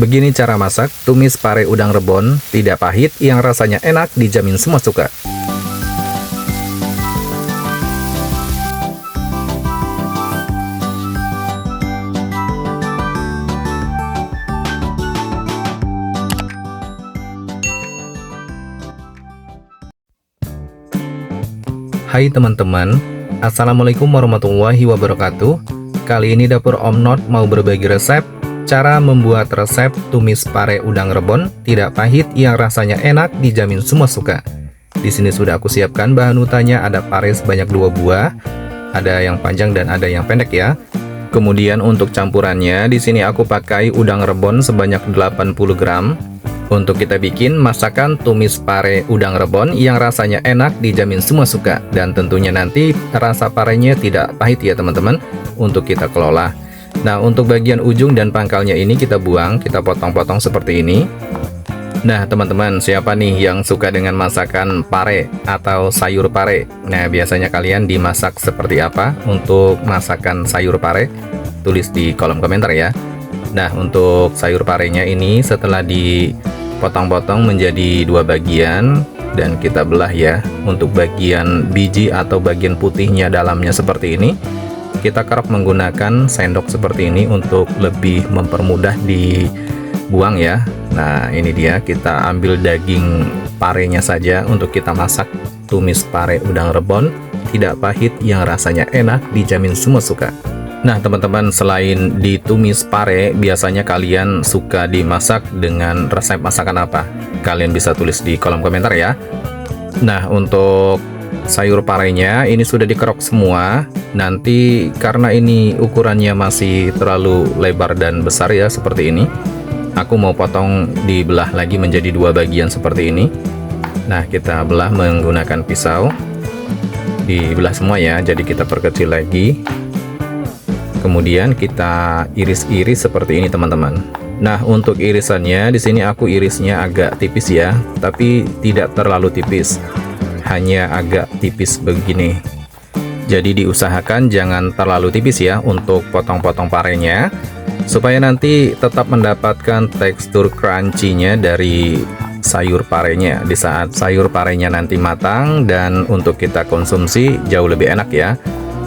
Begini cara masak tumis pare udang rebon, tidak pahit, yang rasanya enak, dijamin semua suka. Hai teman-teman, Assalamualaikum warahmatullahi wabarakatuh. Kali ini dapur Om Not mau berbagi resep cara membuat resep tumis pare udang rebon tidak pahit yang rasanya enak, dijamin semua suka. Di sini sudah aku siapkan bahan utamanya, ada pare sebanyak 2 buah, ada yang panjang dan ada yang pendek ya. Kemudian untuk campurannya di sini aku pakai udang rebon sebanyak 80 gram. Untuk kita bikin masakan tumis pare udang rebon yang rasanya enak, dijamin semua suka. Dan tentunya nanti rasa parenya tidak pahit ya teman-teman, untuk kita kelola. Nah, untuk bagian ujung dan pangkalnya ini kita buang, kita potong-potong seperti ini. Nah teman-teman, siapa nih yang suka dengan masakan pare atau sayur pare? Nah, biasanya kalian dimasak seperti apa untuk masakan sayur pare? Tulis di kolom komentar ya. Nah, untuk sayur parenya ini setelah dipotong-potong menjadi 2 bagian dan kita belah ya. Untuk bagian biji atau bagian putihnya dalamnya seperti ini, kita kerok menggunakan sendok seperti ini untuk lebih mempermudah dibuang ya. Nah, ini dia, kita ambil daging parenya saja untuk kita masak tumis pare udang rebon tidak pahit yang rasanya enak, dijamin semua suka. Nah teman-teman, selain ditumis pare, biasanya kalian suka dimasak dengan resep masakan apa? Kalian bisa tulis di kolom komentar ya. Nah, untuk sayur parenya ini sudah dikerok semua. Nanti karena ini ukurannya masih terlalu lebar dan besar ya, seperti ini, aku mau potong, dibelah lagi menjadi 2 bagian seperti ini. Nah, kita belah menggunakan pisau, dibelah semua ya, jadi kita perkecil lagi. Kemudian kita iris-iris seperti ini teman-teman. Nah, untuk irisannya di sini aku irisnya agak tipis ya, tapi tidak terlalu tipis, hanya agak tipis begini. Jadi diusahakan jangan terlalu tipis ya untuk potong-potong parenya, supaya nanti tetap mendapatkan tekstur crunchy-nya dari sayur parenya di saat sayur parenya nanti matang dan untuk kita konsumsi jauh lebih enak ya.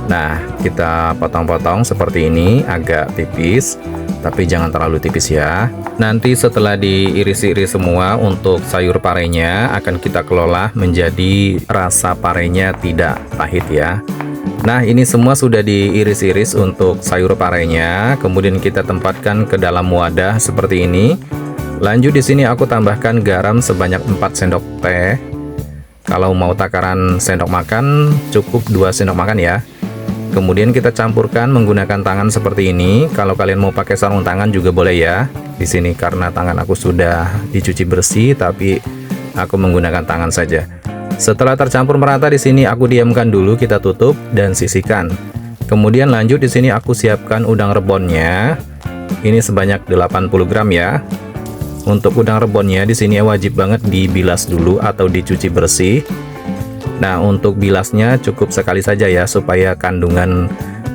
Nah, kita potong-potong seperti ini, agak tipis, tapi jangan terlalu tipis ya. Nanti setelah diiris-iris semua, untuk sayur parenya akan kita kelola menjadi rasa parenya tidak pahit ya. Nah, ini semua sudah diiris-iris untuk sayur parenya, kemudian kita tempatkan ke dalam wadah seperti ini. Lanjut di sini aku tambahkan garam sebanyak 4 sendok teh. Kalau mau takaran sendok makan, cukup 2 sendok makan ya. Kemudian kita campurkan menggunakan tangan seperti ini. Kalau kalian mau pakai sarung tangan juga boleh ya. Di sini karena tangan aku sudah dicuci bersih, tapi aku menggunakan tangan saja. Setelah tercampur merata di sini aku diamkan dulu, kita tutup dan sisihkan. Kemudian lanjut di sini aku siapkan udang rebonnya. Ini sebanyak 80 gram ya. Untuk udang rebonnya di sini wajib banget dibilas dulu atau dicuci bersih. Nah, untuk bilasnya cukup sekali saja ya, supaya kandungan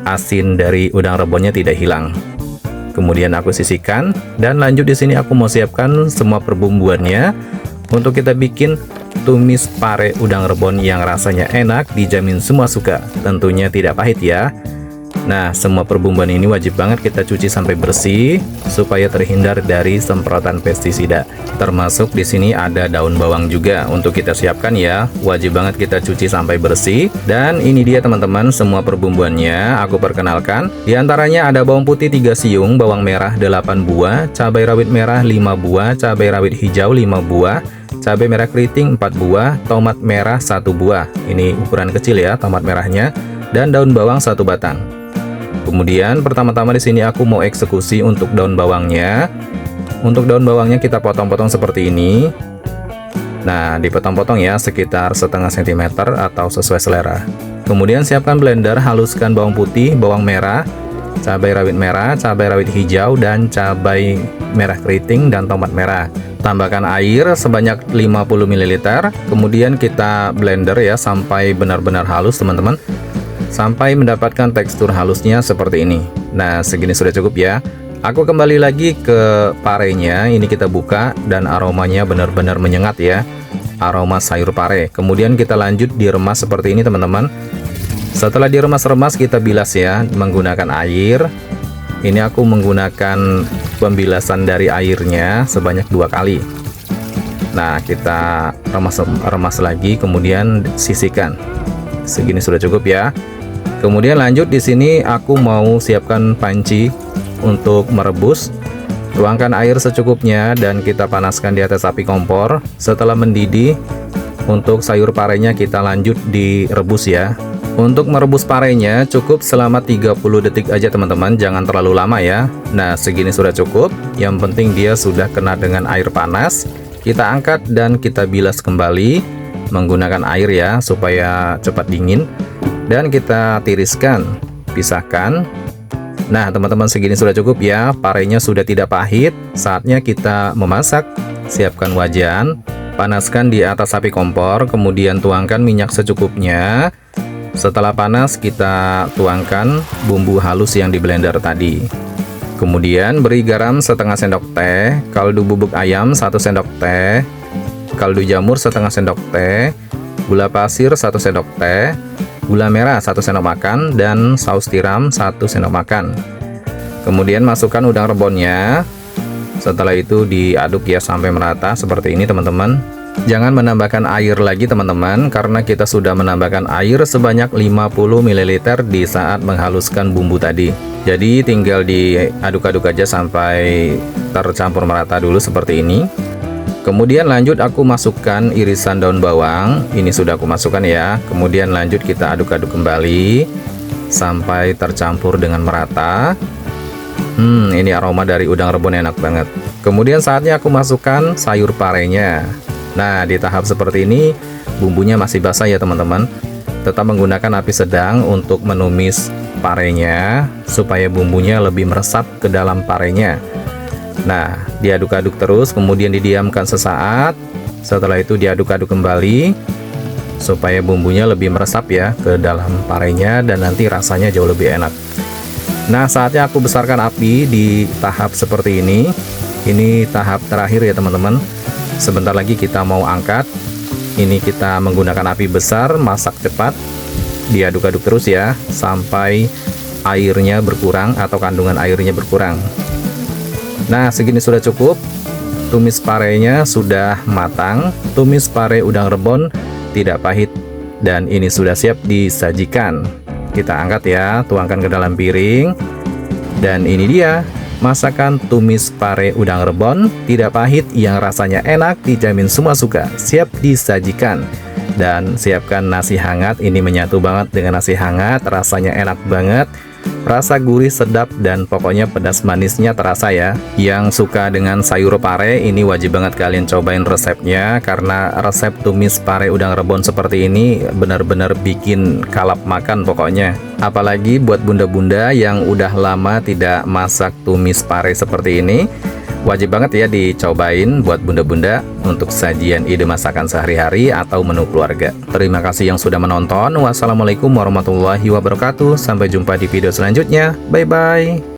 asin dari udang rebonnya tidak hilang. Kemudian aku sisihkan dan lanjut di sini aku mau siapkan semua perbumbuannya untuk kita bikin tumis pare udang rebon yang rasanya enak, dijamin semua suka. Tentunya tidak pahit ya. Nah, semua perbumbuan ini wajib banget kita cuci sampai bersih supaya terhindar dari semprotan pestisida. Termasuk di sini ada daun bawang juga untuk kita siapkan ya. Wajib banget kita cuci sampai bersih. Dan ini dia teman-teman, semua perbumbuannya aku perkenalkan. Di antaranya ada bawang putih 3 siung, bawang merah 8 buah, cabai rawit merah 5 buah, cabai rawit hijau 5 buah, cabai merah keriting 4 buah, tomat merah 1 buah. Ini ukuran kecil ya tomat merahnya, dan daun bawang 1 batang. Kemudian pertama-tama di sini aku mau eksekusi untuk daun bawangnya. Untuk daun bawangnya kita potong-potong seperti ini. Nah, dipotong-potong ya sekitar setengah sentimeter atau sesuai selera. Kemudian siapkan blender, haluskan bawang putih, bawang merah, cabai rawit merah, cabai rawit hijau, dan cabai merah keriting dan tomat merah. Tambahkan air sebanyak 50 ml. Kemudian kita blender ya sampai benar-benar halus teman-teman, sampai mendapatkan tekstur halusnya seperti ini. Nah, segini sudah cukup ya. Aku kembali lagi ke parenya, ini kita buka dan aromanya benar-benar menyengat ya. Aroma sayur pare. Kemudian kita lanjut diremas seperti ini teman-teman. Setelah diremas-remas kita bilas ya menggunakan air. Ini aku menggunakan pembilasan dari airnya sebanyak 2 kali. Nah, kita remas lagi kemudian sisihkan. Segini sudah cukup ya. Kemudian lanjut di sini aku mau siapkan panci untuk merebus. Tuangkan air secukupnya dan kita panaskan di atas api kompor. Setelah mendidih, untuk sayur parenya kita lanjut direbus ya. Untuk merebus parenya cukup selama 30 detik aja teman-teman, jangan terlalu lama ya. Nah, segini sudah cukup. Yang penting dia sudah kena dengan air panas. Kita angkat dan kita bilas kembali menggunakan air ya, supaya cepat dingin. Dan kita tiriskan, pisahkan. Nah teman-teman, segini sudah cukup ya. Parenya sudah tidak pahit. Saatnya kita memasak. Siapkan wajan, panaskan di atas api kompor, kemudian tuangkan minyak secukupnya. Setelah panas kita tuangkan bumbu halus yang di blender tadi. Kemudian beri garam setengah sendok teh, kaldu bubuk ayam 1 sendok teh, kaldu jamur setengah sendok teh, gula pasir 1 sendok teh, gula merah 1 sendok makan, dan saus tiram 1 sendok makan. Kemudian masukkan udang rebonnya. Setelah itu diaduk ya sampai merata seperti ini teman-teman. Jangan menambahkan air lagi teman-teman, karena kita sudah menambahkan air sebanyak 50 ml di saat menghaluskan bumbu tadi. Jadi tinggal diaduk-aduk aja sampai tercampur merata dulu seperti ini. Kemudian lanjut aku masukkan irisan daun bawang. Ini sudah aku masukkan ya. Kemudian lanjut kita aduk-aduk kembali sampai tercampur dengan merata. Ini aroma dari udang rebon enak banget. Kemudian saatnya aku masukkan sayur parenya. Nah, di tahap seperti ini bumbunya masih basah ya teman-teman. Tetap menggunakan api sedang untuk menumis parenya supaya bumbunya lebih meresap ke dalam parenya. Nah, diaduk-aduk terus, kemudian didiamkan sesaat. Setelah itu diaduk-aduk kembali supaya bumbunya lebih meresap ya ke dalam parenya dan nanti rasanya jauh lebih enak. Nah, saatnya aku besarkan api di tahap seperti ini. Ini tahap terakhir ya teman-teman. Sebentar lagi kita mau angkat. Ini kita menggunakan api besar, masak cepat. Diaduk-aduk terus ya sampai airnya berkurang atau kandungan airnya berkurang. Nah, segini sudah cukup. Tumis parenya sudah matang. Tumis pare udang rebon tidak pahit. Dan ini sudah siap disajikan. Kita angkat ya, tuangkan ke dalam piring. Dan ini dia, masakan tumis pare udang rebon tidak pahit yang rasanya enak, dijamin semua suka. Siap disajikan. Dan siapkan nasi hangat. Ini menyatu banget dengan nasi hangat. Rasanya enak banget. Rasa gurih, sedap, dan pokoknya pedas manisnya terasa ya. Yang suka dengan sayur pare, ini wajib banget kalian cobain resepnya. Karena resep tumis pare udang rebon seperti ini benar-benar bikin kalap makan pokoknya. Apalagi buat bunda-bunda yang udah lama tidak masak tumis pare seperti ini, wajib banget ya dicobain buat bunda-bunda untuk sajian ide masakan sehari-hari atau menu keluarga. Terima kasih yang sudah menonton. Wassalamualaikum warahmatullahi wabarakatuh. Sampai jumpa di video selanjutnya. Bye-bye.